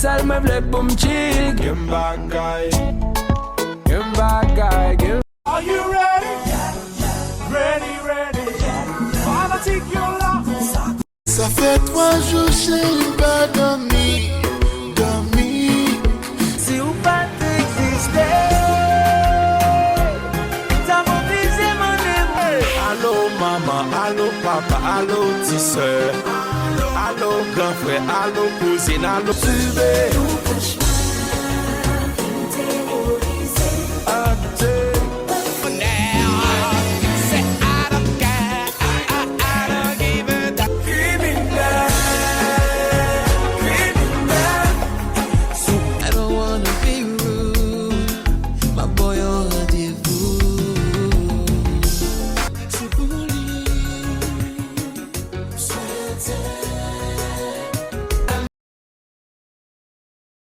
sal me vle pou m'chill. Gen bagay, gen bagay, gen. Are you ready? Ready, ready. Fanatique, you're là. Ça fait 3 jours chérie pas dormi, dormi. Si ou pas t'exister, ça m'oblige mon amour. Allô maman, allô papa, allô petite soeur. Allô grand frère, allô cousine, allô bébé.